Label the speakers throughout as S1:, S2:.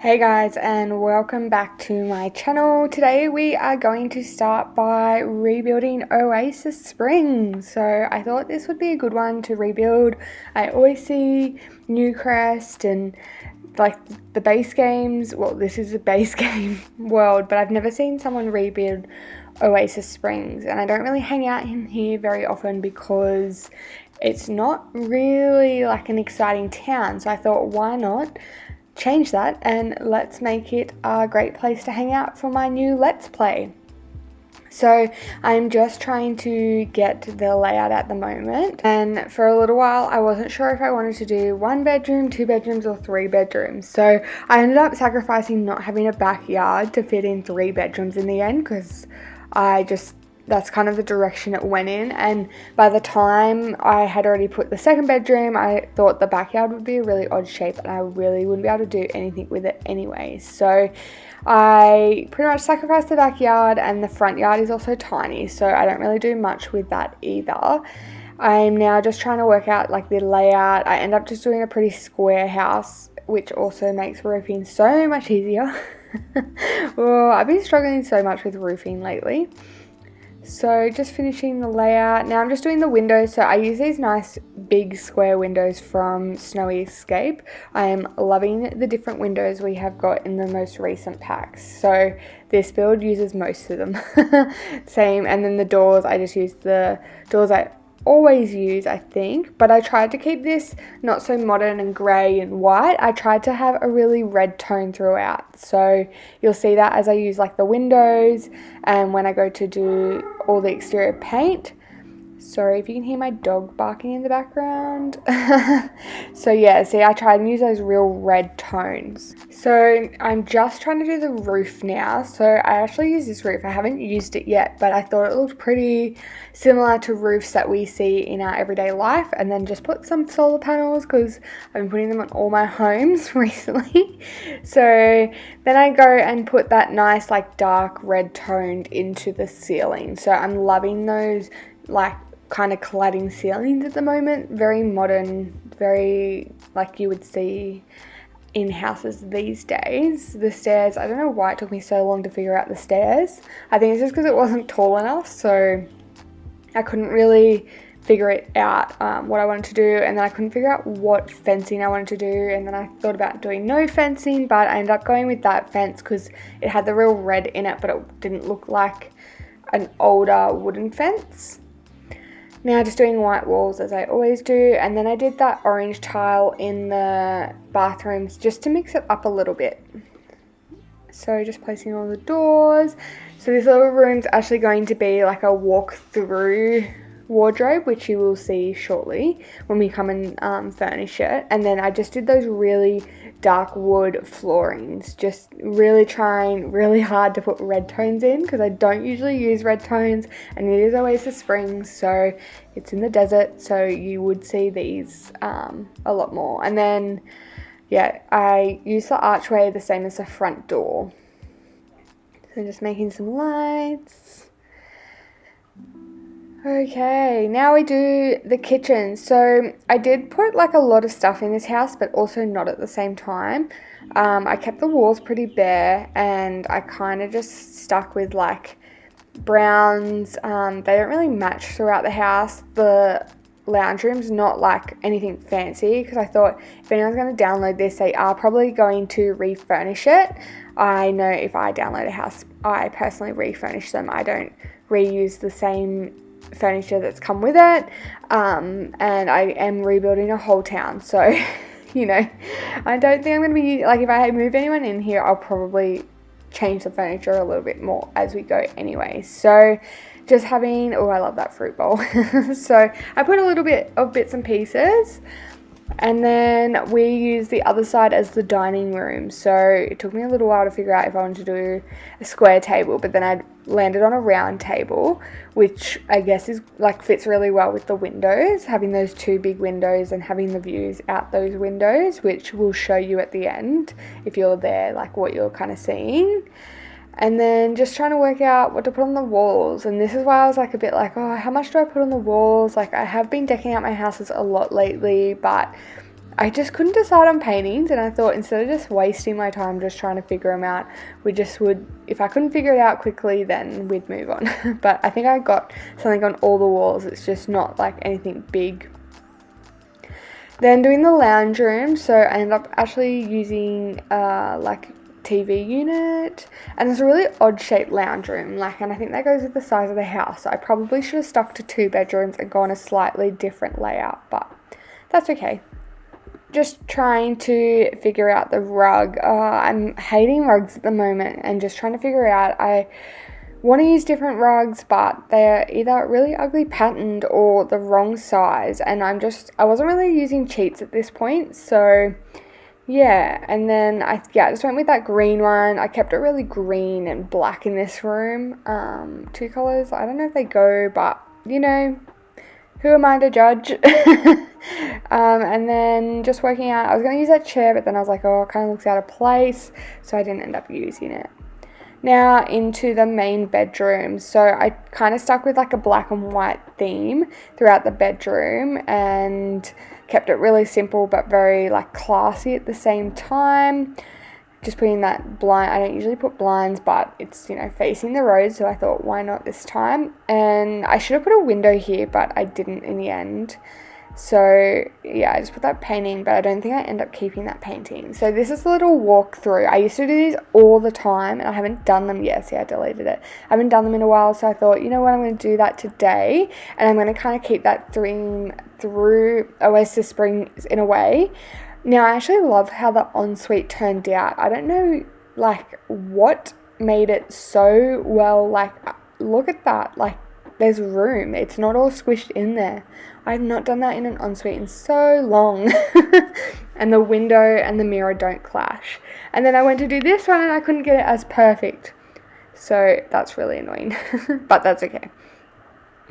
S1: Hey guys, and welcome back to my channel. Today we are going to start by rebuilding Oasis Springs. So I thought this would be a good one to rebuild. I always see Newcrest and like the base games. Well, this is a base game world, but I've never seen someone rebuild Oasis Springs, and I don't really hang out in here very often because it's not really like an exciting town. So I thought, why not change that and let's make it a great place to hang out for my new Let's Play. So I'm just trying to get the layout at the moment, and for a little while I wasn't sure if I wanted to do 1 bedroom, 2 bedrooms or 3 bedrooms. So I ended up sacrificing not having a backyard to fit in 3 bedrooms in the end, because that's kind of the direction it went in. And by the time I had already put the 2nd bedroom, I thought the backyard would be a really odd shape and I really wouldn't be able to do anything with it anyway. So I pretty much sacrificed the backyard, and the front yard is also tiny, so I don't really do much with that either. I'm now just trying to work out like the layout. I end up just doing a pretty square house, which also makes roofing so much easier. Well, I've been struggling so much with roofing lately. So just finishing the layout. Now I'm just doing the windows. So I use these nice big square windows from Snowy Escape. I am loving the different windows we have got in the most recent packs. So this build uses most of them. Same. And then the doors, I just use the doors I always use, I think, but I tried to keep this not so modern and grey and white. I tried to have a really red tone throughout, so you'll see that as I use like the windows and when I go to do all the exterior paint. Sorry if you can hear my dog barking in the background. So yeah, see, I try and use those real red tones. So I'm just trying to do the roof now. So I actually use this roof. I haven't used it yet, but I thought it looked pretty similar to roofs that we see in our everyday life, and then just put some solar panels because I've been putting them on all my homes recently. So then I go and put that nice like dark red toned into the ceiling. So I'm loving those like kind of cladding ceilings at the moment. Very modern, very like you would see in houses these days. The stairs, I don't know why it took me so long to figure out the stairs. I think it's just because it wasn't tall enough, so I couldn't really figure it out what I wanted to do, and then I couldn't figure out what fencing I wanted to do, and then I thought about doing no fencing, but I ended up going with that fence because it had the real red in it, but it didn't look like an older wooden fence. Now just doing white walls as I always do, and then I did that orange tile in the bathrooms just to mix it up a little bit. So just placing all the doors. So this little room's actually going to be like a walk-through wardrobe, which you will see shortly when we come and furnish it. And then I just did those really dark wood floorings, just really trying really hard to put red tones in because I don't usually use red tones, and it is Oasis Springs, so it's in the desert, so you would see these a lot more. And then yeah, I use the archway the same as the front door. So just making some lights. Okay, now we do the kitchen. So I did put like a lot of stuff in this house, but also not at the same time. I kept the walls pretty bare, and I kind of just stuck with like browns. They don't really match throughout the house. The lounge room's not like anything fancy because I thought if anyone's going to download this, they are probably going to refurnish it. I know if I download a house, I personally refurnish them. I don't reuse the same furniture that's come with it, and I am rebuilding a whole town, so you know, I don't think I'm going to be like, if I move anyone in here, I'll probably change the furniture a little bit more as we go anyway. So just having, oh, I love that fruit bowl. So I put a little bit of bits and pieces, and then we use the other side as the dining room. So it took me a little while to figure out if I wanted to do a square table, but then I landed on a round table, which I guess is like fits really well with the windows, having those 2 big windows and having the views out those windows, which we'll show you at the end if you're there, like what you're kind of seeing. And then just trying to work out what to put on the walls. And this is why I was like a bit like, oh, how much do I put on the walls? Like I have been decking out my houses a lot lately, but I just couldn't decide on paintings, and I thought instead of just wasting my time just trying to figure them out, if I couldn't figure it out quickly, then we'd move on. But I think I got something on all the walls. It's just not like anything big. Then doing the lounge room, so I ended up actually using like TV unit, and it's a really odd shaped lounge room, and I think that goes with the size of the house. So I probably should have stuck to 2 bedrooms and gone a slightly different layout, but that's okay. Just trying to figure out the rug. I'm hating rugs at the moment and just trying to figure out, I want to use different rugs, but they're either really ugly patterned or the wrong size, and I wasn't really using cheats at this point, so yeah. And then I just went with that green one. I kept it really green and black in this room. 2 colors, I don't know if they go, but you know, who am I to judge? And then just working out, I was going to use that chair, but then I was like, oh, it kind of looks out of place, so I didn't end up using it. Now into the main bedroom. So I kind of stuck with like a black and white theme throughout the bedroom and kept it really simple but very like classy at the same time. Just putting that blind, I don't usually put blinds, but it's, you know, facing the road, so I thought, why not this time? And I should have put a window here, but I didn't in the end. So yeah, I just put that painting, but I don't think I end up keeping that painting. So this is a little walkthrough. I used to do these all the time, and I haven't done them yet. See, I deleted it. I haven't done them in a while, so I thought, you know what, I'm going to do that today, and I'm going to kind of keep that theme through Oasis Springs in a way. Now, I actually love how the ensuite turned out. I don't know, like, what made it so well. Like, look at that. Like, there's room. It's not all squished in there. I've not done that in an ensuite in so long. And the window and the mirror don't clash. And then I went to do this one and I couldn't get it as perfect. So that's really annoying. But that's okay.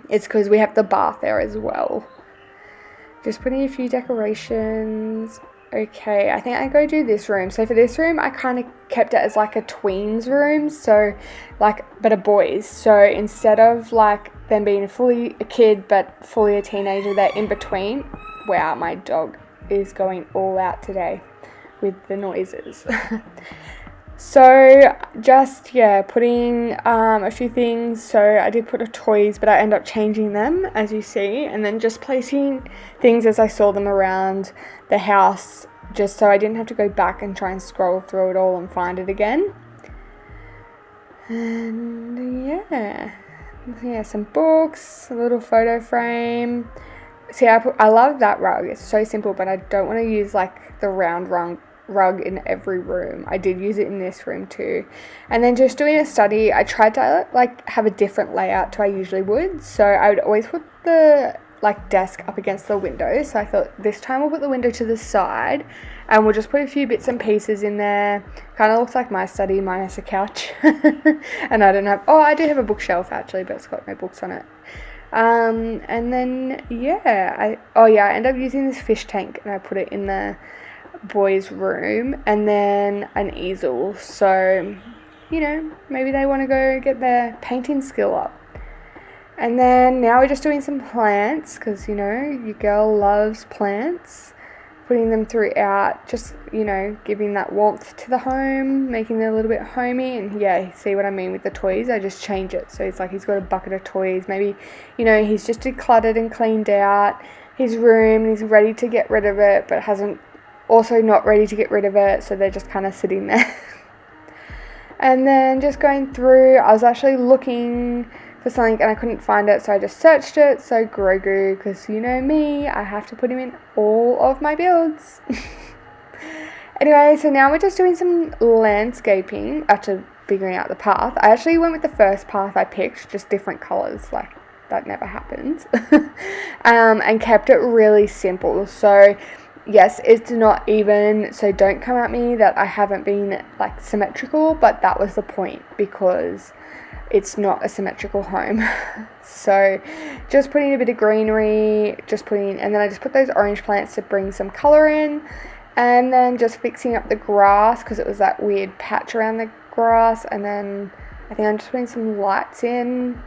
S1: It's because we have the bath there as well. Just putting a few decorations. Okay, I think I go do this room. So for this room, I kind of kept it as like a tweens room, so like, but a boys. So instead of like them being fully a kid but fully a teenager, they're in between. Wow, my dog is going all out today with the noises. So just, yeah, putting a few things. So I did put toys, but I end up changing them, as you see, and then just placing things as I saw them around the house, just so I didn't have to go back and try and scroll through it all and find it again. And yeah, some books, a little photo frame. See, I love that rug. It's so simple, but I don't want to use like the round rug in every room. I did use it in this room too. And then just doing a study, I tried to like have a different layout to I usually would. So I would always put the like desk up against the window. So I thought this time we'll put the window to the side and we'll just put a few bits and pieces in there. Kind of looks like my study minus a couch. And I do have a bookshelf actually, but it's got no books on it. And then I end up using this fish tank and I put it in the boys' room, and then an easel, so you know, maybe they want to go get their painting skill up. And then now we're just doing some plants, because you know, your girl loves plants, putting them throughout, just, you know, giving that warmth to the home, making it a little bit homey. And yeah, see what I mean with the toys, I just change it, so it's like he's got a bucket of toys, maybe, you know, he's just decluttered and cleaned out his room and he's ready to get rid of it, but hasn't also not ready to get rid of it, so they're just kind of sitting there. And then just going through, I was actually looking for something and I couldn't find it, so I just searched it. So Grogu, because you know me, I have to put him in all of my builds. Anyway, so now we're just doing some landscaping, actually figuring out the path. I actually went with the first path I picked, just different colours, like that never happens. And kept it really simple. So yes, it's not even, so don't come at me that I haven't been like symmetrical, but that was the point, because it's not a symmetrical home. So just putting a bit of greenery, and then I just put those orange plants to bring some colour in, and then just fixing up the grass because it was that weird patch around the grass. And then I think I'm just putting some lights in.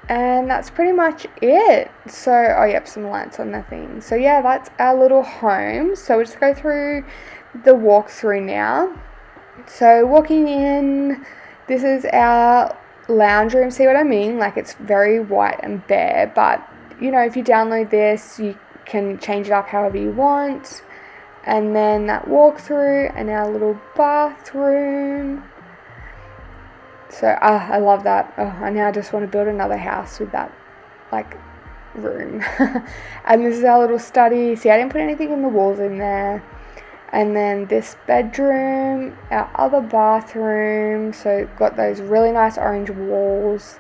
S1: And that's pretty much it. So, oh yep, some lights on the thing. So yeah, that's our little home. So we'll just go through the walkthrough now. So walking in, this is our lounge room. See what I mean? Like, it's very white and bare, but you know, if you download this, you can change it up however you want. And then that walkthrough and our little bathroom. So I love that. I now just want to build another house with that like room. And this is our little study. See, I didn't put anything in the walls in there. And then this bedroom, our other bathroom. So got those really nice orange walls.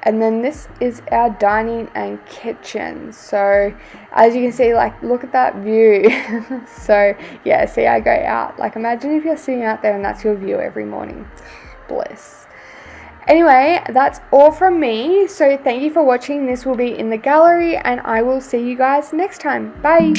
S1: And then this is our dining and kitchen. So as you can see, like, look at that view. So yeah, see, I go out. Like, imagine if you're sitting out there and that's your view every morning. Bliss. Anyway, that's all from me. So thank you for watching. This will be in the gallery and I will see you guys next time. Bye.